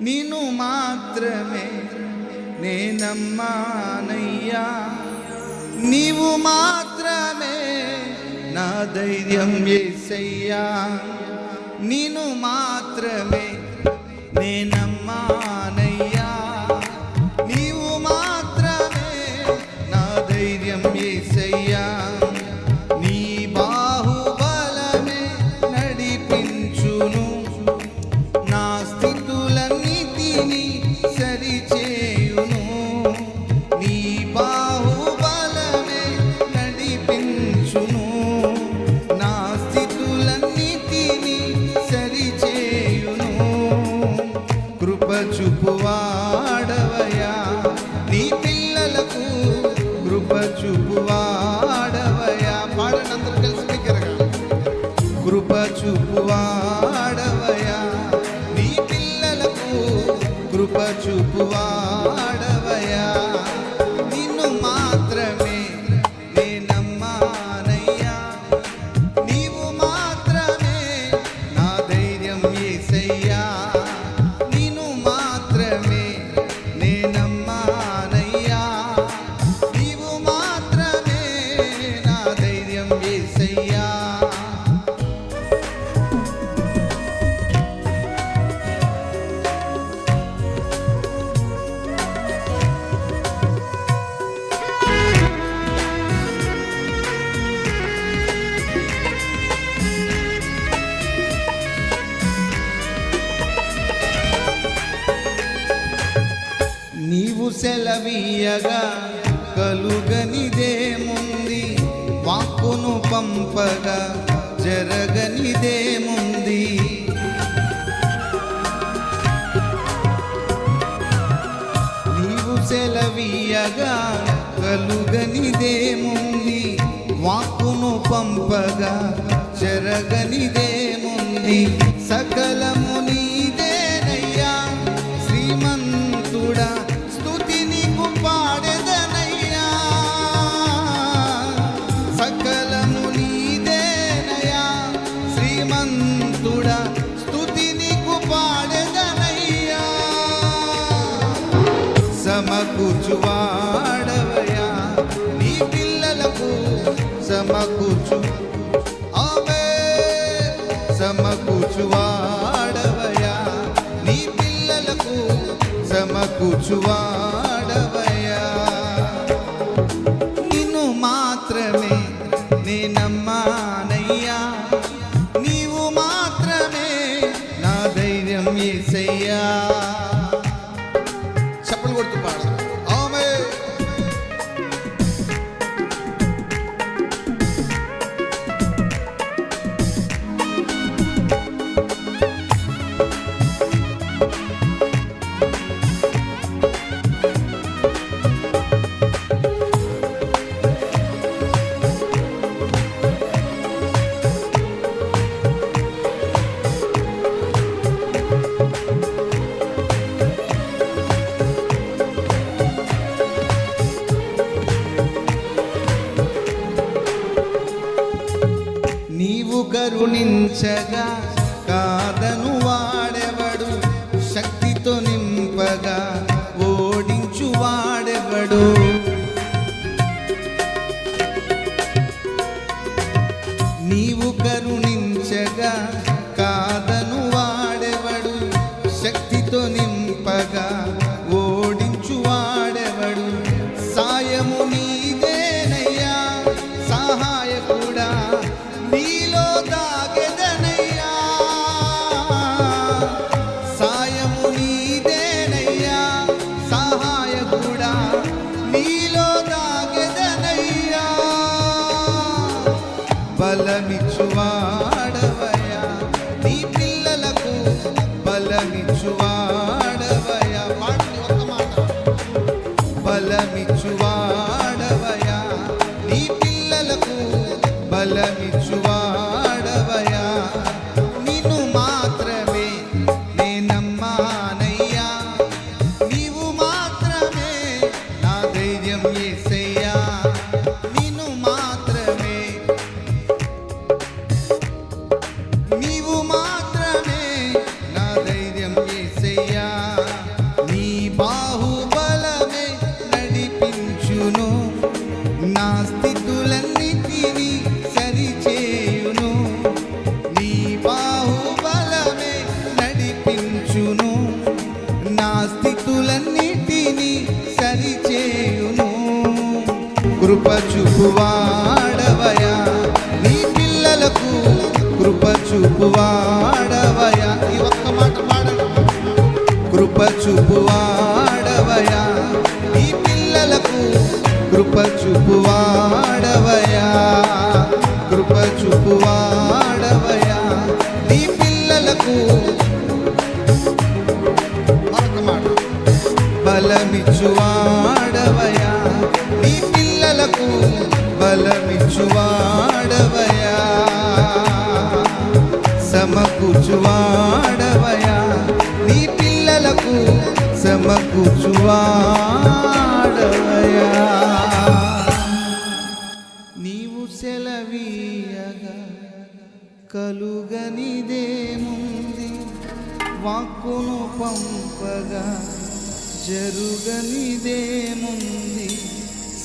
నిన్ను మాత్రమే నే నమ్మానయ్యా, నీవు మాత్రమే నా ధైర్యం యేసయ్యా, నిన్ను మాత్రమే నే నమ్మానయ్యా, నీవు మాత్రమే నా ధైర్యం యేసయ్యా, నీ బాహుబలమే నడిపించును, నా స్థితులన్నిటినీ సరిచేయును, నీ బాహుబలమే నడిపించును, నా స్థితులన్నిటినీ సరిచేయును, కృప చూపువాడవయ్యా నీ పిల్లలకు, కృప చూపువాడవయ్యా. పాడండి అందరూ కలిసి దగ్గరగా. కృప చూపువాడవయ్యా నీ పిల్లలకు, కృప చూపువాడవయ్యా, నిన్ను మాత్రమే నే నమ్మానయ్యా, నీవు మాత్రమే నా ధైర్యం యేసయ్యా, నిన్ను మాత్రమే నే నమ్మానయ్యా, నీవు మాత్రమే నా ధైర్యం యేసయ్యా. నీవు సెలవీయగా కలుగనిదేముంది, వాక్కును పంపగా జరగనిదేముంది, నీవు సెలవీయగా కలుగనిదేముంది, వాక్కును పంపగా జరగనిదేముంది, సకలము నీదేనయ్యా శ్రీమంతుడా, స్తుతి నీకు పాడెదనయ్యా, సకలము నీదేనయ్యా శ్రీమంతుడా, స్తుతి నీకు పాడెదనయ్యా, సమకూర్చువాడవయ్యా నీ పిల్లలకు, సమకూర్చు ఆమేన్, సమకూర్చువాడవయ్యా నీ పిల్లలకు, సమకూర్చువాడవయ్యా, నిన్ను మాత్రమే నే నమ్మానయ్యా, నీవు మాత్రమే నా ధైర్యం యేసయ్యా. చప్పలు కొడుతూ పాడు ఆమేన్. నీవు కరుణించగా కాదను వాడెవడు, శక్తితో నింపగా ఓడించు వాడెవడు, నీవు కరుణించగా కాదను వాడెవడు, శక్తితో నింపగా ఓడించు వాడెవడు, సాయము నీదేనయ్యా సహాయకుడా, నీలో దాగెదనయ్యా, సాయము నీదేనయ్యా సహాయకుడా, నీలో దాగెదనయ్యా, బలమిచ్చువాడవయ్యా నీ పిల్లలకు, బలమిచ్చువాడవయ్యా. పాడండి ఒక్క మాట. బలమిచ్చువాడవయ్యా నీ పిల్లలకు, బలమిచ్చువాడవయ్యా, నిన్ను మాత్రమే నే నమ్మానయ్యా, నీవు మాత్రమే నా ధైర్యం యేసయ్యా, నిన్ను మాత్రమే, నీవు మాత్రమే నా ధైర్యం యేసయ్యా. చేయును, నా స్థితులన్నిటినీ సరిచేయును. కృప చూపువాడవయా, నీ పిల్లలకు కృప చూపువాడవయా. ఈ ఒక్క మాట పాడండి. కృప చూపువాడవయా, నీ పిల్లలకు కృప చూపువాడవయా. కృప చూపువాడవయా, నీ పిల్లలకు మరొక మాట. బలమిచ్చువాడవయా, నీ పిల్లలకు బలమిచ్చువాడవయా. సమకూర్చువాడవయా, నీ పిల్లలకు సమకూర్చువాడవయా. నీవు సెలవీయగా కలుగనిదేముంది, వాక్కును పంపగా జరుగనిదేముంది.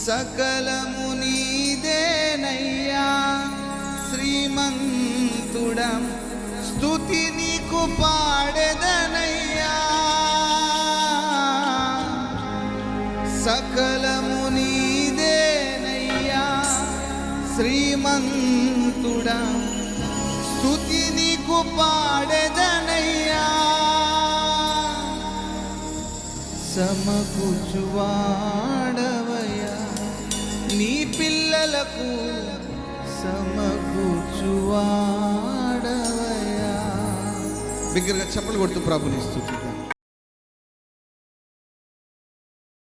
సకలము నీదేనయ్యా శ్రీమంతుడా, స్తుతి నీకు పాడెదనయ్యా. సకలము నీదేనయ్యా శ్రీమంతుడా, స్తుతి నీకు పాడెదనయ్యా. సమకూర్చువాడవయ్యా, నీ పిల్లలకు సమకూర్చువాడవయ్యా. బిగ్గరగా చప్పలు కొడుతూ ప్రభుని స్తుతిద్దాం.